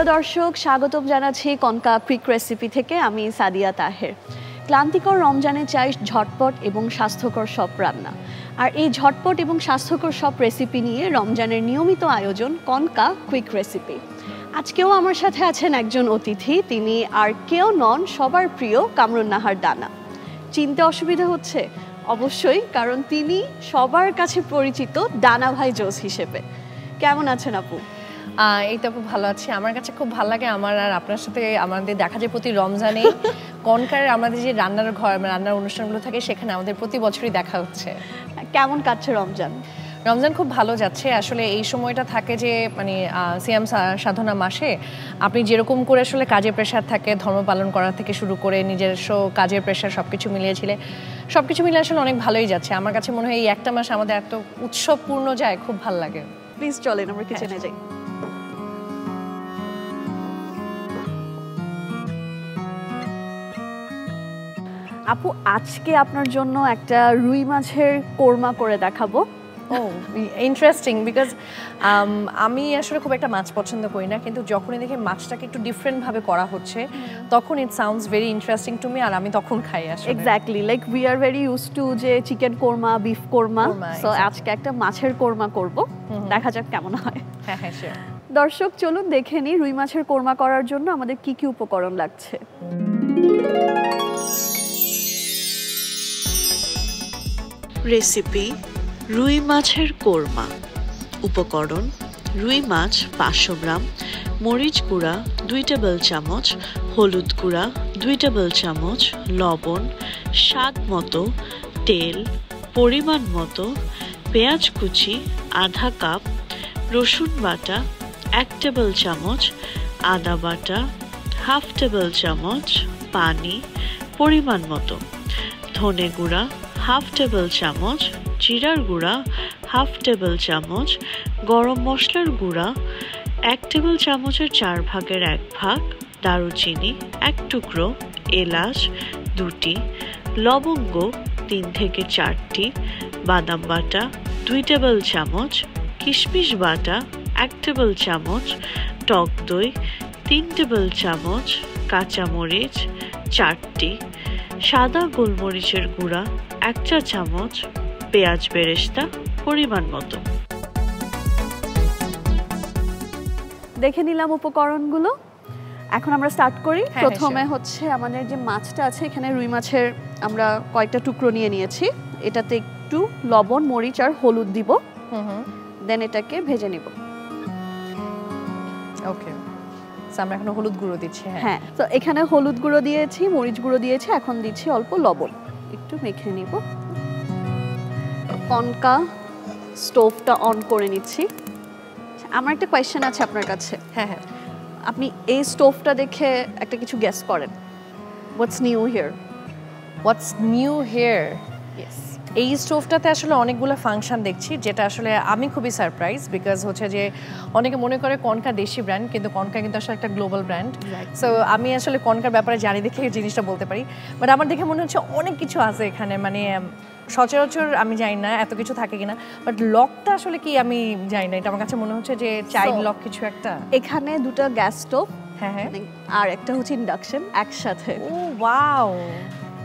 প্রিয় দর্শক, স্বাগতম জানাচ্ছি কনকা কুইক রেসিপি থেকে। আমি সাদিয়া তাহের। ক্লান্তিকর রমজানে চাই ঝটপট এবং স্বাস্থ্যকর সব রান্না, আর এই ঝটপট এবং স্বাস্থ্যকর সব রেসিপি নিয়ে রমজানের নিয়মিত আয়োজন কনকা কুইক রেসিপি। আজকেও আমার সাথে আছেন একজন অতিথি, তিনি আর কেউ নন, সবার প্রিয় কামরুন নাহার দানা। চিনতে অসুবিধা হচ্ছে? অবশ্যই, কারণ তিনি সবার কাছে পরিচিত ডানা ভাই জোস হিসেবে। কেমন আছেন আপু? এই তো আপু ভালো আছি। আমার কাছে খুব ভালো লাগে আমার আর আপনার সাথে আমাদের দেখা যায় প্রতি রমজানে কনকার আমাদের যে রান্নার ঘর রান্নার অনুষ্ঠানগুলো থাকে সেখানে আমাদের প্রতি বছরই দেখা হচ্ছে। কেমন কাটছে রমজান? রমজান খুব ভালো যাচ্ছে। আসলে এই সময়টা থাকে যে মানে সিয়াম সাধনা মাসে আপনি যেরকম করে আসলে কাজের প্রেশার থাকে, ধর্ম পালন করা থেকে শুরু করে নিজস্ব কাজের প্রেশার সবকিছু মিলিয়ে আসলে অনেক ভালোই যাচ্ছে। আমার কাছে মনে হয় এই একটা মাস আমাদের এত উৎসবপূর্ণ যায়, খুব ভালো লাগে। প্লিজ চলেন আমরা কিচেনে যাই। আপু, আজকে আপনার জন্য একটা রুই মাছের কোরমা করে দেখাবো। ইন্টারেস্টিং, বিকজ আমি আসলে খুব একটা মাছ পছন্দ করি না, কিন্তু যখনই দেখি মাছটাকে একটু ডিফারেন্ট ভাবে করা হচ্ছে তখন it sounds very interesting to me, আর আমি তখন খাই আসলে। Exactly, like we are very used to যে chicken korma, beef korma, so আজকে একটা মাছের কোরমা করব, দেখা যাক কেমন হয়। হ্যাঁ হ্যাঁ শিওর। দর্শক চলুন দেখে নিই রুই মাছের কোরমা করার জন্য আমাদের কি কি উপকরণ লাগছে। রেসিপি রুই মাছের কোরমা। উপকরণ: রুই মাছ 500 গ্রাম, মরিচ গুঁড়া 2 টেবিল চামচ, হলুদ গুঁড়া 2 টেবিল চামচ, লবণ স্বাদ মতো, তেল পরিমাণ মতো, পেঁয়াজ কুচি আধা কাপ, রসুন বাটা 1 টেবিল চামচ, আদা বাটা হাফ টেবিল চামচ, পানি পরিমাণ মতো, ধনে গুঁড়া হাফ টেবিল চামচ, জিরার গুঁড়া হাফ টেবিল চামচ, গরম মশলার গুঁড়া 1 টেবিল চামচের 4 ভাগের 1 ভাগ, দারুচিনি 1 টুকরো, এলাচ 2টি, লবঙ্গ 3 থেকে 4টি, বাদাম বাটা 2 টেবিল চামচ, কিশমিশ বাটা 1 টেবিল চামচ, টক দই 3 টেবিল চামচ, কাঁচামরিচ 4টি, সাদা গোলমরিচের গুঁড়া 1 চা চামচ, পেঁয়াজ বেরেস্তা পরিমাণ মতো। দেখে নিলাম উপকরণগুলো, এখন আমরা স্টার্ট করি। প্রথমে হচ্ছে আমাদের যে মাছটা আছে, এখানে রুই মাছের আমরা কয়েকটা টুকরো নিয়ে নিয়েছি, এটাতে একটু লবণ, মরিচ আর হলুদ দিব, দেন এটাকে ভেজে নিব। ওকে, আমরা এখন হলুদ গুঁড়ো দিচ্ছি। হ্যাঁ, তো এখানে হলুদ গুঁড়ো দিয়েছি, মরিচ গুঁড়ো দিয়েছি, এখন দিচ্ছি অল্প লবণ, একটু মেখে নিব। কনকা স্টোভটা অন করে নিচ্ছি। আমার একটা কোয়েশ্চেন আছে আপনার কাছে। হ্যাঁ হ্যাঁ, আপনি এই স্টোভটা দেখে একটা কিছু গেস করেন। What's new here? What's new here? Yes, এই স্টোভটাতে আসলে অনেকগুলো ফাংশন দেখছি, যেটা আসলে আমি খুবই সারপ্রাইজ, বিকজ হচ্ছে যে অনেকে মনে করে কনকা দেশি ব্র্যান্ড, কিন্তু কনকা কিন্তু আসলে একটা গ্লোবাল ব্র্যান্ড। সো আমি আসলে কনকার ব্যাপারে জানি দেখে জিনিসটা বলতে পারি, বাট আমার দেখে মনে হচ্ছে অনেক কিছু আছে এখানে, মানে সচরাচর আমি জানি না এত কিছু থাকে কিনা, বাট লকটা আসলে কি আমি জানি না, এটা আমার কাছে মনে হচ্ছে যে চাইল্ড লক কিছু একটা। এখানে দুটো গ্যাস স্টোভ, হ্যাঁ হ্যাঁ, আর একটা হচ্ছে ইন্ডাকশন একসাথে। ও ওয়াও,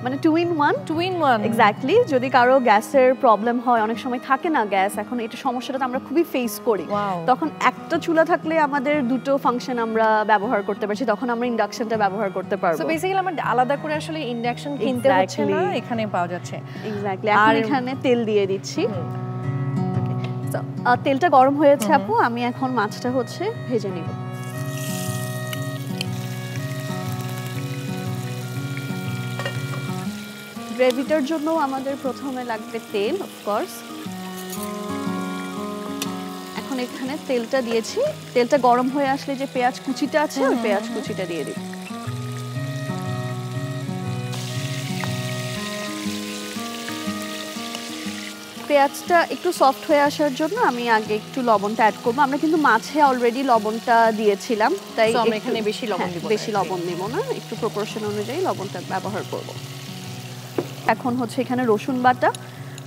মানে 2 in 1। এক্স্যাক্টলি, যদি কারো গ্যাসের প্রবলেম হয়, অনেক সময় থাকে না গ্যাস, এখন এটা সমস্যাটা আমরা খুবই ফেস করি, তখন একটা চুলা থাকলে আমাদের দুটো ফাংশন আমরা ব্যবহার করতে পারছি, তখন আমরা ইন্ডাকশনটা ব্যবহার করতে পারবো। সো বেসিক্যালি আমরা আলাদা করে আসলে ইন্ডাকশন কিনতে হচ্ছে না, এখানে পাওয়া যাচ্ছে। এক্স্যাক্টলি, আর এখানে তেল দিয়ে দিচ্ছি। তেলটা গরম হয়েছে আপু, আমি এখন মাছটা হচ্ছে ভেজে নিব। গ্রেভিটার জন্য আমাদের প্রথমে লাগবে তেল, অফকোর্স। এখন এখানে তেলটা দিয়েছি, তেলটা গরম হয়ে আসলে যে পেঁয়াজ কুচিটা আছে, ওই পেঁয়াজ কুচিটা দিয়ে দিই। পেঁয়াজটা একটু সফট হয়ে আসার জন্য আমি আগে একটু লবণটা অ্যাড করবো। আমরা কিন্তু মাছে অলরেডি লবণটা দিয়েছিলাম, তাই এখানে বেশি লবণ দিব, বেশি লবণ দিব না, একটু প্রপোর্শন অনুযায়ী লবণটা ব্যবহার করব। এখন হচ্ছে এখানে রসুন বাটা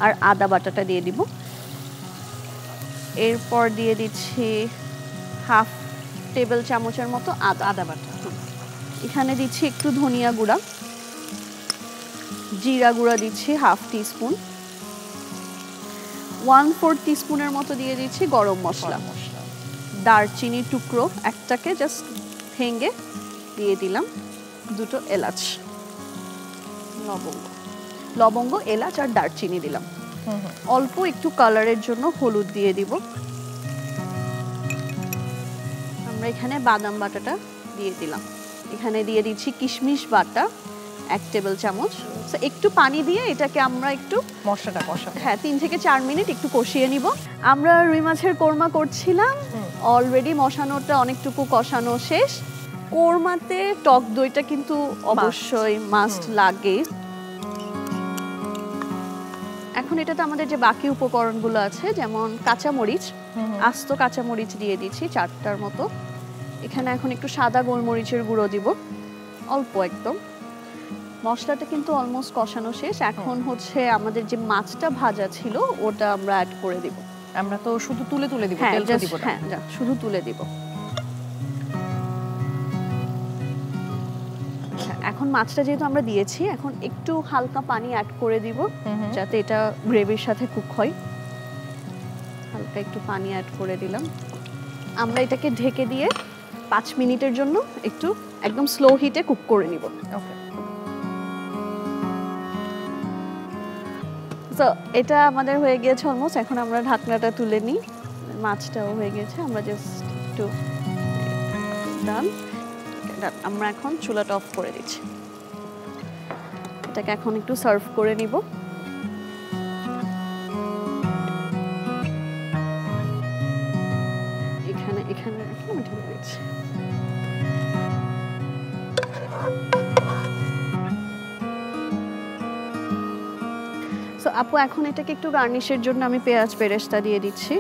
আর আদা বাটাটা দিয়ে দিব। এরপর দিয়ে দিচ্ছি হাফ টেবিল চামচের মতো আদা বাটা। এখানে দিচ্ছি একটু ধনিয়া গুঁড়া, জিরা গুঁড়া দিচ্ছি হাফ টিস্পুন, 1/4 টিস্পুনের মতো দিয়ে দিচ্ছি গরম মশলা, দারচিনি টুকরো একটাকে জাস্ট ভেঙে দিয়ে দিলাম, 2টো এলাচ, লবঙ্গ এলাচ আর দারচিনি দিলাম। অল্প একটু কালারের জন্য হলুদ দিয়ে দিব। আমরা এখানে বাদাম বাটাটা দিয়ে দিলাম। এখানে দিয়ে দিচ্ছি কিশমিশ বাটা 1 টেবিল চামচ। একটু পানি দিয়ে এটাকে আমরা একটু মশলাটা কষাবো। হ্যাঁ, 3 থেকে 4 মিনিট একটু কষিয়ে নিব। আমরা রুই মাছের কোরমা করছিলাম, অলরেডি মশানোটা অনেকটুকু কষানো শেষ। কোরমাতে টক দইটা কিন্তু অবশ্যই মাস্ট লাগে। এখন এটাতে আমাদের যে বাকি উপকরণগুলো আছে, যেমন কাঁচামরিচ, আস্ত কাঁচামরিচ দিয়ে দিচ্ছি 4টার মতো। এখানে এখন একটু সাদা গোলমরিচের গুঁড়ো দিব, অল্প একদম। মশলাটা কিন্তু অলমোস্ট কষানো শেষ। এখন হচ্ছে আমাদের যে মাছটা ভাজা ছিল ওটা আমরা অ্যাড করে দিব। আমরা তো শুধু তুলে দিব, তেল তো দিব না। হ্যাঁ, শুধু তুলে দিব। এখন মাছটা যেহেতু আমরা দিয়েছি, এখন একটু হালকা পানি অ্যাড করে দিব যাতে এটা গ্রেভির সাথে কুক হয়। হালকা একটু পানি অ্যাড করে দিলাম। আমরা এটাকে ঢেকে দিয়ে 5 মিনিটের জন্য একটু একদম স্লো হিটে কুক করে নিব। ওকে, তো এটা আমাদের হয়ে গিয়েছে অলমোস্ট। এখন আমরা ঢাকনাটা তুলে নিই। মাছটাও হয়ে গেছে, আমরা জাস্ট একটু ডান। আমরা এখন চুলাটা অফ করে দিচ্ছি। এটাকে এখন একটু সার্ভ করে নিব। এখানে রেখে আমি ঢেলে দিচ্ছি। সো আপু, এখন এটাকে একটু গার্নিশের জন্য আমি পেঁয়াজ বেরেস্তা দিয়ে দিচ্ছি।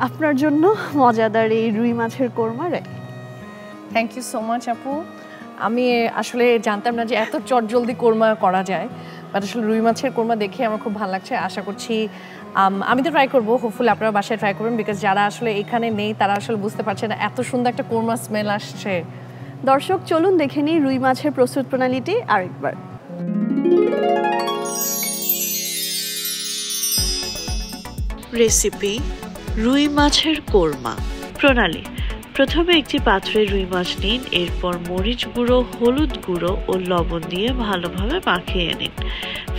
আপনার জন্য মজাদার এই রুই মাছের korma ready. Thank you so much আপু। আমি আসলে জানতাম না যে এত চটজলদি কোরমা করা যায়, বাট আসলে রুই মাছের কোরমা দেখে আমার খুব ভালো লাগছে। আশা করছি আমি তো ট্রাই করবো, হোপফুলি আপনারা বাসায় ট্রাই করবেন, বিকজ যারা আসলে এখানে নেই তারা আসলে বুঝতে পারছে না এত সুন্দর একটা কোরমা স্মেল আসছে। দর্শক, চলুন দেখে নিই রুই মাছের প্রস্তুত প্রণালীটি আরেকবার। রেসিপি রুই মাছের কোরমা। প্রণালী: প্রথমে একটি পাত্রে রুই মাছ নিন, এরপর মরিচ গুঁড়ো, হলুদ গুঁড়ো ও লবণ দিয়ে ভালোভাবে মাখিয়ে নিন।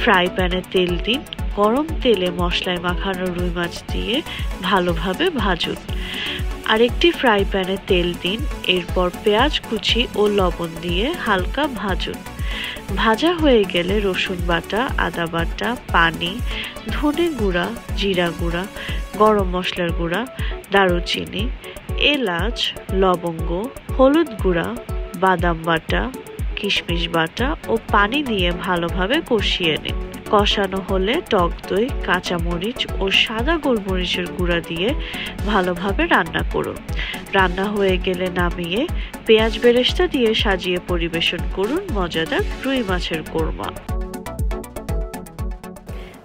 ফ্রাই প্যানে তেল দিন, গরম তেলে মশলায় মাখানো রুই মাছ দিয়ে ভালোভাবে ভাজুন। আরেকটি ফ্রাই প্যানে তেল দিন, এরপর পেঁয়াজ কুচি ও লবণ দিয়ে হালকা ভাজুন। ভাজা হয়ে গেলে রসুন বাটা, আদা বাটা, পানি, ধনে গুঁড়া, জিরা গুঁড়া, গরম মশলার গুঁড়া, দারুচিনি, এলাচ, লবঙ্গ, হলুদ গুঁড়া, বাদাম বাটা, কিশমিশ বাটা ও পানি দিয়ে ভালোভাবে কষিয়ে নিন। কষানো হলে টক দই, কাঁচামরিচ ও সাদা গোলমরিচের গুঁড়া দিয়ে ভালোভাবে রান্না করুন। রান্না হয়ে গেলে নামিয়ে পেঁয়াজ বেরেস্তা দিয়ে সাজিয়ে পরিবেশন করুন মজাদার রুই মাছের কোরমা।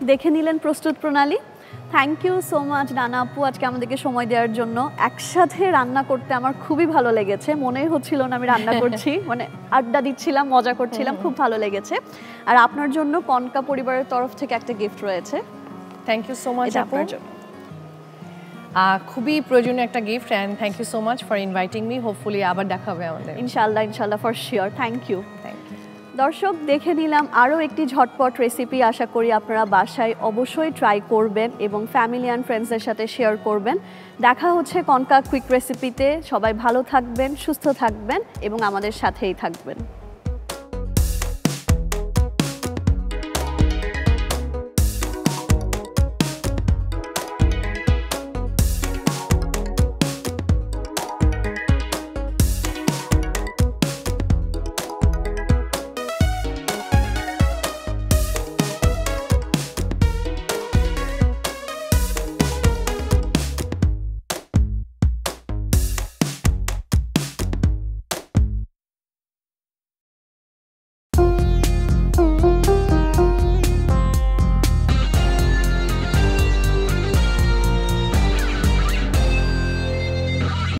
দেখে নিলেন প্রস্তুত প্রণালী। থ্যাংক ইউ সো মাচ ডানা আপু, আজকে আমাদেরকে সময় দেওয়ার জন্য। একসাথে রান্না করতে আমার খুবই ভালো লেগেছে, মনেই হচ্ছিল না আমি রান্না করছি, মানে আড্ডা দিচ্ছিলাম, মজা করছিলাম, খুব ভালো লেগেছে। আর আপনার জন্য কনকা পরিবারের তরফ থেকে একটা গিফট রয়েছে। থ্যাংক ইউ সো মাচ আপনার জন্য, খুবই প্রয়োজনীয় একটা gift. And thank you so much for inviting me. Hopefully আবার দেখা হবে আমাদের। ইনশাল্লাহ ফর শিওর। Thank you. দর্শক, দেখে নিলাম আরও একটি ঝটপট রেসিপি। আশা করি আপনারা বাসায় অবশ্যই ট্রাই করবেন এবং ফ্যামিলি অ্যান্ড ফ্রেন্ডসদের সাথে শেয়ার করবেন। দেখা হচ্ছে কনকা কুইক রেসিপিতে। সবাই ভালো থাকবেন, সুস্থ থাকবেন এবং আমাদের সাথেই থাকবেন।